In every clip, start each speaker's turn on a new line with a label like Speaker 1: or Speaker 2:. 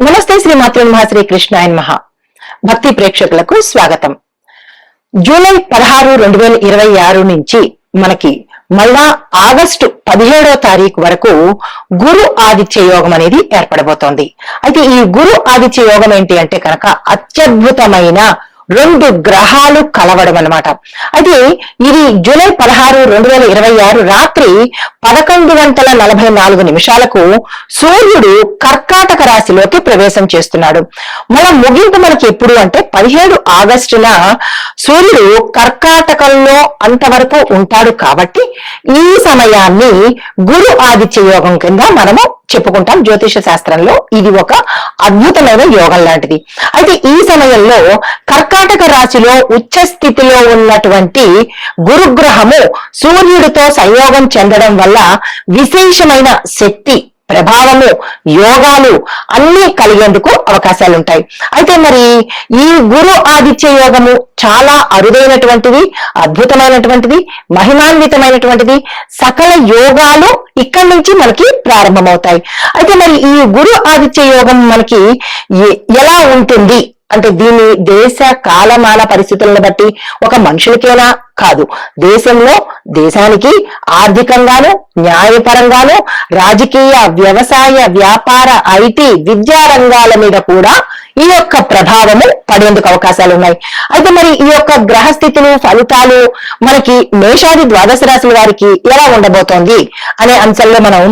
Speaker 1: నమస్తే శ్రీ మాతృ శ్రీ కృష్ణాయ నమః. భక్తి ప్రేక్షకులకు స్వాగతం. జూలై 16, 2026 నుంచి మనకి మళ్ళా ఆగస్టు 17వ తారీఖు వరకు గురు ఆదిత్య యోగం అనేది ఏర్పడబోతోంది. అయితే ఈ గురు ఆదిత్య యోగం ఏంటి అంటే కనుక అత్యద్భుతమైన 2 గ్రహాలు కలవడం అన్నమాట. అయితే ఇది జూలై 16, 2026 రాత్రి 11:44 సూర్యుడు కర్కాటక రాశిలోకి ప్రవేశం చేస్తున్నాడు. మళ్ళా ముగింపు మనకి ఎప్పుడు అంటే 17 ఆగస్టున సూర్యుడు కర్కాటకంలో అంతవరకు ఉంటాడు. కాబట్టి ఈ సమయాన్ని గురు ఆదిత్య యోగం కింద మనము చెప్పుకుంటాం. జ్యోతిష శాస్త్రంలో ఇది ఒక అద్భుతమైన యోగం లాంటిది. అయితే ఈ సమయంలో కర్కాటక రాశిలో ఉచ్చ స్థితిలో ఉన్నటువంటి గురుగ్రహము సూర్యుడితో సంయోగం చెందడం వల్ల విశేషమైన శక్తి, ప్రభావము, యోగాలు అన్ని కలిగేందుకు అవకాశాలు ఉంటాయి. అయితే మరి ఈ గురు ఆదిత్య యోగము చాలా అరుదైనటువంటిది, అద్భుతమైనటువంటిది, మహిమాన్వితమైనటువంటిది. సకల యోగాలు ఇక్కడి నుంచి మనకి ప్రారంభమవుతాయి. అయితే మరి ఈ గురు ఆదిత్య యోగం మనకి ఎలా ఉంటుంది అంటే దీని దేశ కాలమాన పరిస్థితులను బట్టి ఒక మనుషులకేనా కాదు, దేశంలో దేశానికి ఆర్థికంగాను, న్యాయపరంగాను, రాజకీయ, వ్యవసాయ, వ్యాపార, ఐటీ, విద్యా రంగాల మీద కూడా ఈ యొక్క ప్రభావము పడేందుకు అవకాశాలు ఉన్నాయి. అయితే మరి ఈ యొక్క గ్రహస్థితులు, ఫలితాలు మనకి మేషాది ద్వాదశ రాశుల వారికి ఎలా ఉండబోతోంది అనే అంశంలో మనం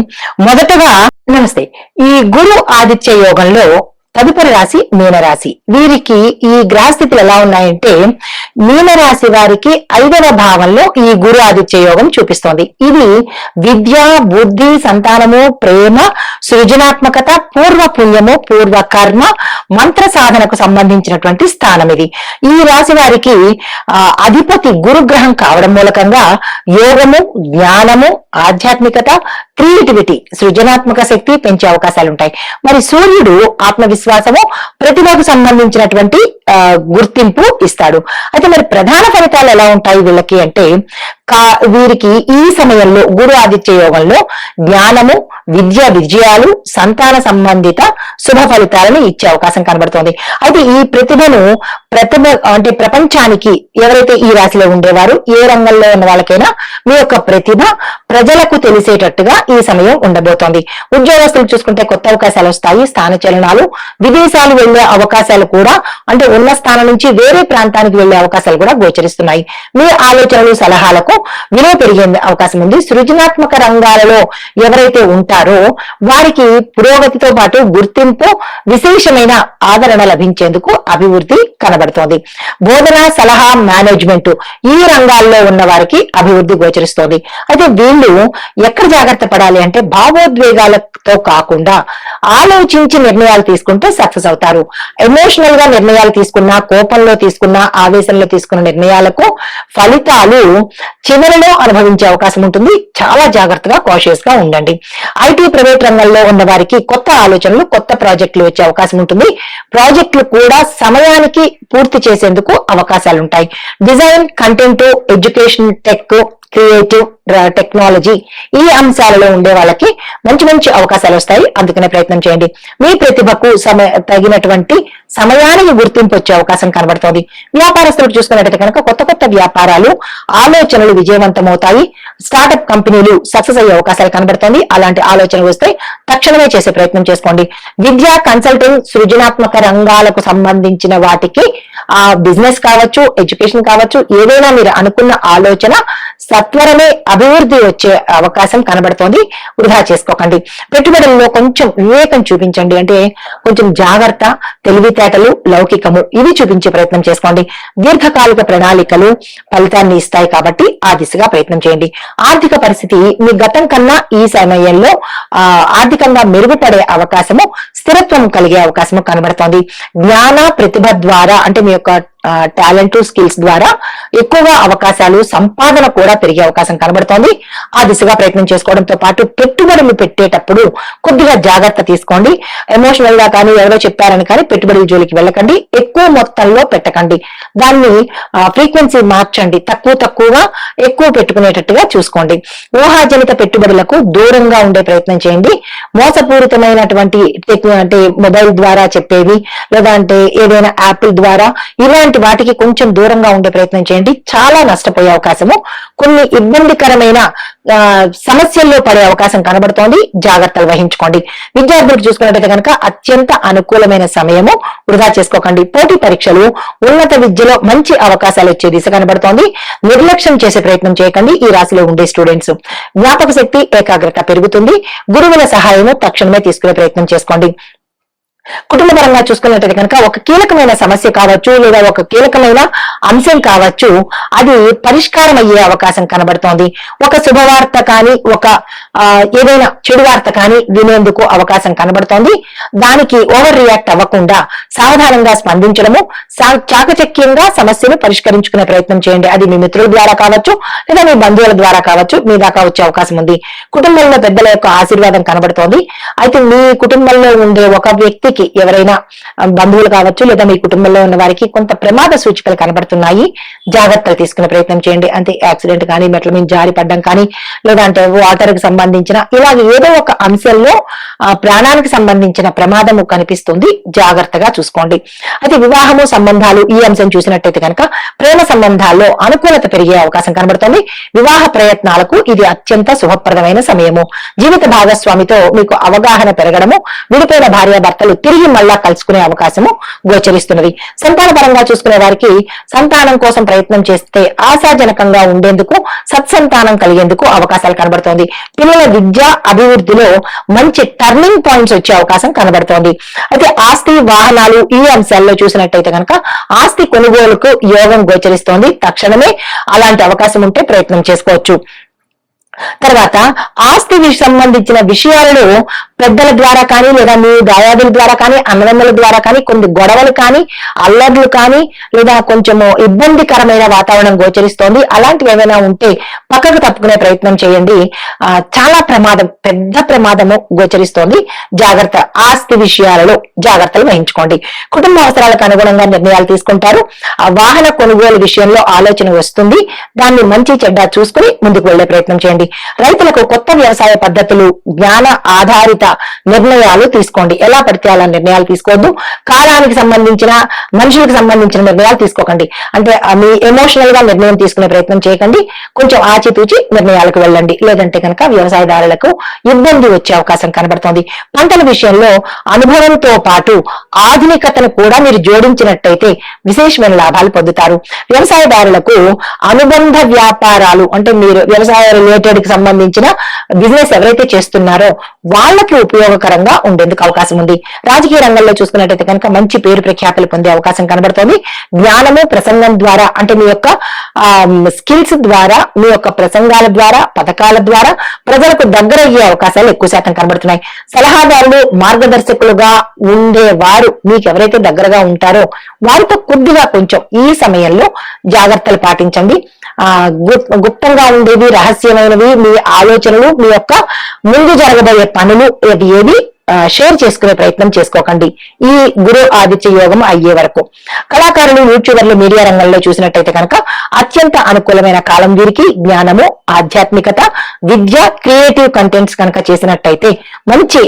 Speaker 1: మొదటగా నమస్తే ఈ గురు ఆదిత్య యోగంలో తదుపరి రాశి మీనరాశి. వీరికి ఈ గ్రహస్థితులు ఎలా ఉన్నాయంటే మీనరాశి వారికి 5వ భావంలో ఈ గురు ఆదిత్య యోగం చూపిస్తోంది. ఇది విద్య, బుద్ధి, సంతానము, ప్రేమ, సృజనాత్మకత, పూర్వ పుణ్యము, పూర్వ కర్మ, మంత్ర సాధనకు సంబంధించినటువంటి స్థానం ఇది. ఈ రాశి వారికి అధిపతి గురుగ్రహం కావడం మూలకంగా యోగము, జ్ఞానము, ఆధ్యాత్మికత, క్రియేటివిటీ, సృజనాత్మక శక్తి పెంచే అవకాశాలు ఉంటాయి. మరి సూర్యుడు ఆత్మవిశ్వాసము, ప్రతిభకు సంబంధించినటువంటి గుర్తింపు ఇస్తాడు. అయితే మరి ప్రధాన ఫలితాలు ఎలా ఉంటాయి వీళ్ళకి అంటే వీరికి ఈ సమయంలో గురు ఆదిత్య యోగంలో జ్ఞానము, విద్య విజయాలు, సంతాన సంబంధిత శుభ ఫలితాలను ఇచ్చే అవకాశం కనబడుతోంది. అయితే ఈ ప్రతిభ అంటే ప్రపంచానికి ఎవరైతే ఈ రాశిలో ఉండేవారు, ఏ రంగంలో ఉన్న వాళ్ళకైనా మీ యొక్క ప్రతిభ ప్రజలకు తెలిసేటట్టుగా ఈ సమయం ఉండబోతోంది. ఉద్యోగస్తులు చూసుకుంటే కొత్త అవకాశాలు వస్తాయి. స్థానచలనాలు, విదేశాలు వెళ్లే అవకాశాలు కూడా, అంటే ఉన్న స్థానం నుంచి వేరే ప్రాంతానికి వెళ్లే అవకాశాలు కూడా గోచరిస్తున్నాయి. మీ ఆలోచనలు, సలహాలకు విలువ పెరిగే అవకాశం ఉంది. సృజనాత్మక రంగాలలో ఎవరైతే ఉంటారో వారికి పురోగతితో పాటు గుర్తింపు, విశేషమైన ఆదరణ లభించేందుకు అభివృద్ధి కనబడుతోంది. బోధన, సలహా, మేనేజ్మెంట్ ఈ రంగాల్లో ఉన్న వారికి అభివృద్ధి గోచరిస్తోంది. అయితే వీళ్ళు ఎక్కడ జాగ్రత్త పడాలి అంటే భావోద్వేగాలతో కాకుండా ఆలోచించి నిర్ణయాలు తీసుకుంటే సక్సెస్ అవుతారు. ఎమోషనల్ గా నిర్ణయాలు తీసుకున్నా, కోపంలో తీసుకున్నా, ఆవేశంలో తీసుకున్న నిర్ణయాలకు ఫలితాలు చివరిలో అనుభవించే అవకాశం ఉంటుంది. చాలా జాగ్రత్తగా, కాషియస్ గా ఉండండి. ఐటీ, ప్రైవేట్ రంగంలో ఉన్న వారికి కొత్త ఆలోచనలు, కొత్త ప్రాజెక్టులు వచ్చే అవకాశం ఉంటుంది. ప్రాజెక్టులు కూడా సమయానికి పూర్తి చేసేందుకు అవకాశాలు ఉంటాయి. Design, content, education, tech, creative, technology ఈ అంశాలలో ఉండే వాళ్ళకి మంచి మంచి అవకాశాలు వస్తాయి. అందుకనే ప్రయత్నం చేయండి. మీ ప్రతిభకు తగినటువంటి సమయానికి గుర్తింపు వచ్చే అవకాశం కనబడుతోంది. వ్యాపారస్తులకు చూసుకున్నట్టయితే కనుక కొత్త కొత్త వ్యాపారాలు, ఆలోచనలు విజయవంతమవుతాయి. స్టార్టప్ కంపెనీలు సక్సెస్ అయ్యే అవకాశాలు కనబడుతోంది. అలాంటి ఆలోచనలు వస్తే తక్షణమే చేసే ప్రయత్నం చేసుకోండి. విద్య, కన్సల్టింగ్, సృజనాత్మక రంగాలకు సంబంధించిన వాటికి బిజినెస్ కావచ్చు, ఎడ్యుకేషన్ కావచ్చు, ఏదైనా మీరు అనుకున్న ఆలోచన సత్వరమే అభివృద్ధి వచ్చే అవకాశం కనబడుతోంది. వృధా చేసుకోకండి. పెట్టుబడుల్లో కొంచెం వివేకం చూపించండి. అంటే కొంచెం జాగ్రత్త, తెలివితేటలు, లౌకికము ఇవి చూపించే ప్రయత్నం చేసుకోండి. దీర్ఘకాలిక ప్రణాళికలు ఫలితాన్ని ఇస్తాయి కాబట్టి ఆ దిశగా ప్రయత్నం చేయండి. ఆర్థిక పరిస్థితి మీ గతం కన్నా ఈ సమయంలో ఆర్థికంగా మెరుగుపడే అవకాశము, స్థిరత్వం కలిగే అవకాశము కనబడుతోంది. జ్ఞాన, ప్రతిభ ద్వారా అంటే మీ యొక్క టాలెంట్, స్కిల్స్ ద్వారా ఎక్కువగా అవకాశాలు, సంపాదన కూడా పెరిగే అవకాశం కనబడుతోంది. ఆ దిశగా ప్రయత్నం చేసుకోవడంతో పాటు పెట్టుబడులు పెట్టేటప్పుడు కొద్దిగా జాగ్రత్త తీసుకోండి. ఎమోషనల్ గా కానీ, ఎవరో చెప్పారని కానీ పెట్టుబడుల జోలికి వెళ్ళకండి. ఎక్కువ మొత్తంలో పెట్టకండి. దాన్ని ఫ్రీక్వెన్సీ మార్చండి. తక్కువగా ఎక్కువ పెట్టుకునేటట్టుగా చూసుకోండి. ఊహాజనిత పెట్టుబడులకు దూరంగా ఉండే ప్రయత్నం చేయండి. మోసపూరితమైనటువంటి అంటే మొబైల్ ద్వారా చెప్పేవి లేదా అంటే ఏదైనా యాప్ల ద్వారా ఇలాంటి వాటికి కొంచెం దూరంగా ఉండే ప్రయత్నం చేయండి. చాలా నష్టపోయే అవకాశము, కొన్ని ఇబ్బందికరమైన సమస్యల్లో పడే అవకాశం కనబడుతోంది. జాగ్రత్తలు వహించుకోండి. విద్యార్థులకు చూసుకున్నట్టయితే కనుక అత్యంత అనుకూలమైన సమయము, వృధా చేసుకోకండి. పోటీ పరీక్షలు, ఉన్నత విద్యలో మంచి అవకాశాలు వచ్చే దిశ కనబడుతోంది. నిర్లక్ష్యం చేసే ప్రయత్నం చేయకండి. ఈ రాశిలో ఉండే స్టూడెంట్స్ జ్ఞాపక శక్తి, ఏకాగ్రత పెరుగుతుంది. గురువుల సహాయము తక్షణమే తీసుకునే ప్రయత్నం చేసుకోండి. కుటుంబ పరంగా చూసుకున్నట్టయితే కనుక ఒక కీలకమైన సమస్య కావచ్చు లేదా ఒక కీలకమైన అంశం కావచ్చు, అది పరిష్కారం అయ్యే అవకాశం కనబడుతోంది. ఒక శుభవార్త కానీ ఒక ఏదైనా చెడు వార్త కానీ వినేందుకు అవకాశం కనబడుతోంది. దానికి ఓవర్ రియాక్ట్ అవ్వకుండా సావధానంగా స్పందించడము, చాకచక్యంగా సమస్యను పరిష్కరించుకునే ప్రయత్నం చేయండి. అది మీ మిత్రుల ద్వారా కావచ్చు లేదా మీ బంధువుల ద్వారా కావచ్చు, మీ దాకా వచ్చే అవకాశం ఉంది. కుటుంబంలో పెద్దల యొక్క ఆశీర్వాదం కనబడుతోంది. అయితే మీ కుటుంబంలో ఉండే ఒక వ్యక్తికి, ఎవరైనా బంధువులు కావచ్చు లేదా మీ కుటుంబంలో ఉన్న వారికి కొంత ప్రమాద సూచికలు కనబడుతున్నాయి. జాగ్రత్తలు తీసుకునే ప్రయత్నం చేయండి. అంటే యాక్సిడెంట్ కానీ, మెట్ల మీద జారి పడ్డం కానీ, లేదా అంటే వాటర్ కి సంబంధించిన ఇలాగ ఏదో ఒక అంశంలో ప్రాణానికి సంబంధించిన ప్రమాదము కనిపిస్తుంది. జాగ్రత్తగా చూసుకోండి. అయితే వివాహము, సంబంధాలు, ఈ అంశం చూసినట్టయితే కనుక ప్రేమ సంబంధాల్లో అనుకూలత పెరిగే అవకాశం కనబడుతుంది. వివాహ ప్రయత్నాలకు ఇది అత్యంత శుభప్రదమైన సమయము. జీవిత భాగస్వామితో మీకు అవగాహన పెరగడము, విడిపోయిన భార్యాభర్తలు తిరిగి మళ్ళా కలుసుకునే అవకాశము గోచరిస్తున్నది. సంతాన పరంగా చూసుకునే వారికి సంతానం కోసం ప్రయత్నం చేస్తే ఆశాజనకంగా ఉండేందుకు, సత్సంతానం కలిగేందుకు అవకాశాలు కనబడుతోంది. పిల్లల విద్య అభివృద్ధిలో మంచి టర్నింగ్ పాయింట్స్ వచ్చే అవకాశం కనబడుతోంది. అయితే ఆస్తి, వాహనాలు, ఈ అంశాల్లో చూసినట్టయితే కనుక ఆస్తి కొనుగోలుకు యోగం గోచరిస్తోంది. తక్షణమే అలాంటి అవకాశం ఉంటే ప్రయత్నం చేసుకోవచ్చు. తర్వాత ఆస్తికి సంబంధించిన విషయాలను పెద్దల ద్వారా కానీ లేదా మీ దాయాదుల ద్వారా కానీ, అన్నదమ్ముల ద్వారా కానీ కొన్ని గొడవలు కానీ, అల్లర్లు కానీ, లేదా కొంచెము ఇబ్బందికరమైన వాతావరణం గోచరిస్తోంది. అలాంటివి ఏమైనా ఉంటే పక్కకు తప్పుకునే ప్రయత్నం చేయండి. చాలా ప్రమాదం, పెద్ద ప్రమాదము గోచరిస్తోంది. జాగ్రత్త. ఆస్తి విషయాలలో జాగ్రత్తలు వహించుకోండి. కుటుంబ అవసరాలకు అనుగుణంగా నిర్ణయాలు తీసుకుంటారు. ఆ వాహన కొనుగోలు విషయంలో ఆలోచన వస్తుంది. దాన్ని మంచి చెడ్డ చూసుకుని ముందుకు వెళ్లే ప్రయత్నం చేయండి. రైతులకు కొత్త వ్యవసాయ పద్ధతులు, జ్ఞాన ఆధారిత నిర్ణయాలు తీసుకోండి. ఎలా పడితే అలా నిర్ణయాలు తీసుకోవద్దు. కాలానికి సంబంధించిన, మనుషులకు సంబంధించిన నిర్ణయాలు తీసుకోకండి. అంటే మీ ఎమోషనల్ గా నిర్ణయం తీసుకునే ప్రయత్నం చేయకండి. కొంచెం ఆచితూచి నిర్ణయాలకు వెళ్ళండి. లేదంటే కనుక వ్యవసాయదారులకు ఇబ్బంది వచ్చే అవకాశం కనబడుతోంది. పంటల విషయంలో అనుభవంతో పాటు ఆధునికతను కూడా మీరు జోడించినట్టయితే విశేషమైన లాభాలు పొందుతారు. వ్యవసాయదారులకు అనుబంధ వ్యాపారాలు, అంటే మీరు వ్యవసాయ రిలేటెడ్ కి సంబంధించిన బిజినెస్ ఎవరైతే చేస్తున్నారో వాళ్ళకి ఉపయోగకరంగా ఉండేందుకు అవకాశం ఉంది. రాజకీయ రంగంలో చూసుకున్నట్టయితే కనుక మంచి పేరు ప్రఖ్యాతులు పొందే అవకాశం కనబడుతోంది. జ్ఞానము, ప్రసంగం ద్వారా, అంటే మీ యొక్క స్కిల్స్ ద్వారా, మీ యొక్క ప్రసంగాల ద్వారా, పథకాల ద్వారా ప్రజలకు దగ్గరయ్యే అవకాశాలు ఎక్కువ శాతం కనబడుతున్నాయి. సలహాదారులు, మార్గదర్శకులుగా ఉండేవారు మీకు ఎవరైతే దగ్గరగా ఉంటారో వారితో కొద్దిగా కొంచెం ఈ సమయంలో జాగ్రత్తలు పాటించండి. గుప్తంగా ఉండేవి, రహస్యమైనవి మీ ఆలోచనలు, మీ యొక్క ముందు జరగబోయే పనులు ఏవి షేర్ చేసుకునే ప్రయత్నం చేసుకోకండి. ఈ గురు ఆదిత్య యోగం అయ్యే వరకు. కళాకారులు, యూట్యూబర్లు, మీడియా రంగంలో చూసినట్టయితే కనుక అత్యంత అనుకూలమైన కాలం వీరికి. జ్ఞానము, ఆధ్యాత్మికత, విద్య, క్రియేటివ్ కంటెంట్స్ కనుక చేసినట్టయితే మంచి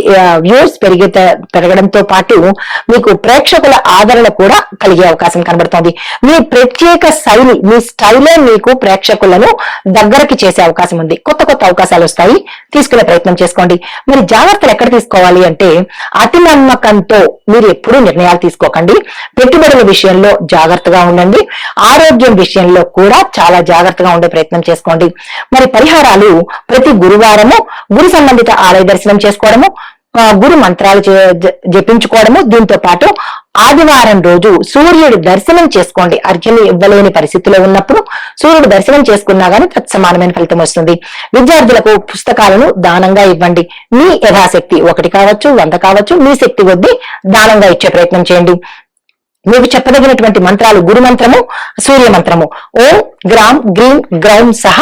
Speaker 1: వ్యూస్ పెరగడంతో పాటు మీకు ప్రేక్షకుల ఆదరణ కూడా కలిగే అవకాశం కనబడుతోంది. మీ ప్రత్యేక శైలి, మీ స్టైలే మీకు ప్రేక్షకులను దగ్గరకి చేసే అవకాశం ఉంది. కొత్త కొత్త అవకాశాలు వస్తాయి, తీసుకునే ప్రయత్నం చేసుకోండి. మరి జాగ్రత్తలు ఎక్కడ తీసుకోవాలి అంటే అతి నమ్మకంతో మీరు ఎప్పుడూ నిర్ణయాలు తీసుకోకండి. పెట్టుబడుల విషయంలో జాగ్రత్తగా ఉండండి. ఆరోగ్యం విషయంలో కూడా చాలా జాగ్రత్తగా ఉండే ప్రయత్నం చేసుకోండి. మరి పరిహారాలు ప్రతి గురువారము గురు సంబంధిత ఆలయ దర్శనం చేసుకోవడము, గురు మంత్రాలు జపించుకోవడము, దీంతో పాటు ఆదివారం రోజు సూర్యుడు దర్శనం చేసుకోండి. అర్ఘ్యం ఇవ్వలేని పరిస్థితిలో ఉన్నప్పుడు సూర్యుడు దర్శనం చేసుకున్నా గానీ తత్సమానమైన ఫలితం వస్తుంది. విద్యార్థులకు పుస్తకాలను దానంగా ఇవ్వండి. మీ యథాశక్తి 1 కావచ్చు, 100 కావచ్చు, మీ శక్తి కొద్దీ దానంగా ఇచ్చే ప్రయత్నం చేయండి. మీకు చెప్పదగినటువంటి మంత్రాలు గురు మంత్రము, సూర్య మంత్రము. ఓం గ్రాం గ్రీం గ్రౌం సహ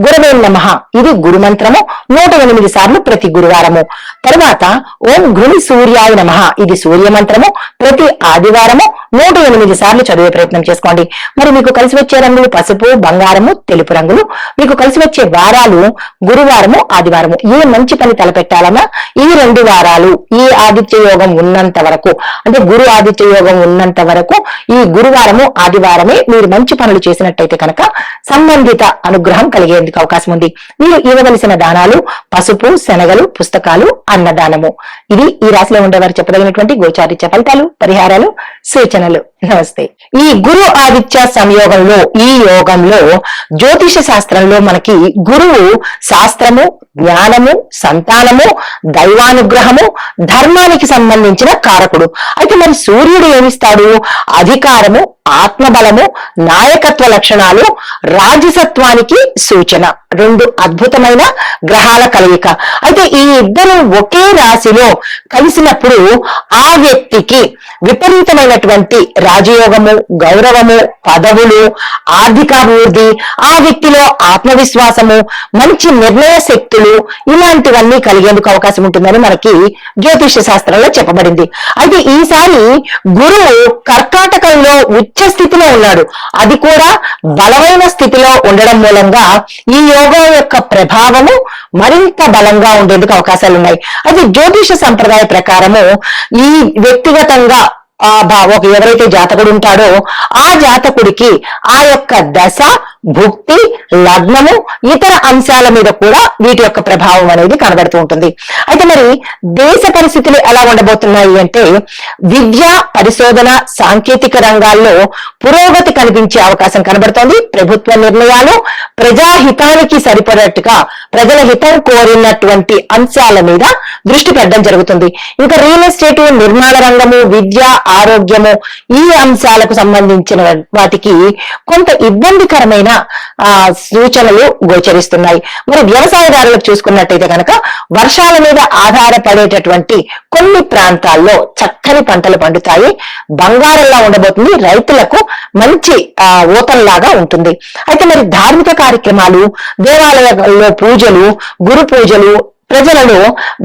Speaker 1: గురవే నమః, ఇది గురు మంత్రము 108 సార్లు ప్రతి గురువారము. తర్వాత ఓం గృహి సూర్యాయ నమః, ఇది సూర్య మంత్రము ప్రతి ఆదివారము 108 సార్లు చదివే ప్రయత్నం చేసుకోండి. మరి మీకు కలిసి వచ్చే రంగులు పసుపు, బంగారము, తెలుపు రంగులు. మీకు కలిసి వచ్చే వారాలు గురువారము, ఆదివారము. ఏ మంచి పని తలపెట్టాలన్నా ఈ 2 వారాలు ఈ ఆదిత్య యోగం ఉన్నంత వరకు, అంటే గురు ఆదిత్య యోగం ఉన్నంత వరకు ఈ గురువారము, ఆదివారమే మీరు మంచి పనులు చేసినట్టయితే కనుక సంబంధిత అనుగ్రహం కలిగేందుకు అవకాశం ఉంది. మీరు ఇవ్వవలసిన దానాలు పసుపు, శనగలు, పుస్తకాలు, అన్నదానము. ఇది ఈ రాశిలో ఉండేవారు చెప్పదగినటువంటి గోచారిత్య ఫలితాలు, పరిహారాలు, సూచనలు. నమస్తే. ఈ గురు ఆదిత్య సంయోగంలో, ఈ యోగంలో జ్యోతిష శాస్త్రంలో మనకి గురువు శాస్త్రము, జ్ఞానము, సంతానము, దైవానుగ్రహము, ధర్మానికి సంబంధించిన కారకుడు. అయితే మరి సూర్యుడు ఏమిస్తాడు? అధికారము, ఆత్మబలము, నాయకత్వ లక్షణాలు, రాజసత్వానికి సూచన. 2 అద్భుతమైన గ్రహాల కలయిక. అయితే ఈ ఇద్దరు ఒకే రాశిలో కలిసినప్పుడు ఆ వ్యక్తికి విపరీతమైనటువంటి రాజయోగము, గౌరవము, పదవులు, ఆర్థికాభివృద్ధి, ఆ వ్యక్తిలో ఆత్మవిశ్వాసము, మంచి నిర్ణయ శక్తులు, ఇలాంటివన్నీ కలిగేందుకు అవకాశం ఉంటుందని మనకి జ్యోతిష శాస్త్రంలో చెప్పబడింది. అయితే ఈసారి గురువు కర్కాటకంలో ఉచ్చ స్థితిలో ఉన్నాడు. అది కూడా బలమైన స్థితిలో ఉండడం మూలంగా ఈ యోగం యొక్క ప్రభావము మరింత బలంగా ఉండేందుకు అవకాశాలు ఉన్నాయి. అయితే జ్యోతిష సంప్రదాయ ప్రకారము ఈ వ్యక్తిగతంగా ఎవరైతే జాతకుడు ఉంటాడో ఆ జాతకుడికి ఆ యొక్క దశ, భుక్తి, లగ్నము, ఇతర అంశాల మీద కూడా వీటి యొక్క ప్రభావం అనేది కనబడుతూ ఉంటుంది. అయితే మరి దేశ పరిస్థితులు ఎలా ఉండబోతున్నాయి అంటే విద్య, పరిశోధన, సాంకేతిక రంగాల్లో పురోగతి కనిపించే అవకాశం కనబడుతోంది. ప్రభుత్వ నిర్ణయాలు ప్రజాహితానికి సరిపడట్టుగా ప్రజల హితం కోరినటువంటి అంశాల మీద దృష్టి పెట్టడం జరుగుతుంది. ఇంకా రియల్ ఎస్టేట్, నిర్మాణ రంగము, విద్య, ఆరోగ్యము, ఈ అంశాలకు సంబంధించిన వాటికి కొంత ఇబ్బందికరమైన సూచనలు గోచరిస్తున్నాయి. మరి వ్యవసాయదారులకు చూసుకున్నట్టయితే కనుక వర్షాల మీద ఆధారపడేటటువంటి కొన్ని ప్రాంతాల్లో చక్కని పంటలు పండుతాయి. బంగారంలా ఉండబోతుంది. రైతులకు మంచి ఊతంలాగా ఉంటుంది. అయితే మరి ధార్మిక కార్యక్రమాలు, దేవాలయాల్లో పూజలు, గురు పూజలు, ప్రజలలో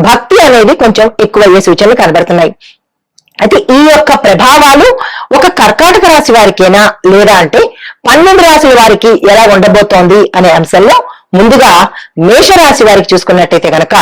Speaker 1: భక్తి అనేది కొంచెం ఎక్కువయ్యే సూచనలు కనబడుతున్నాయి. అయితే ఈ యొక్క ప్రభావాలు ఒక కర్కాటక రాశి వారికేనా లేదా అంటే 12 రాశుల వారికి ఎలా ఉండబోతోంది అనే అంశంలో ముందుగా మేషరాశి వారికి చూసుకున్నట్టయితే కనుక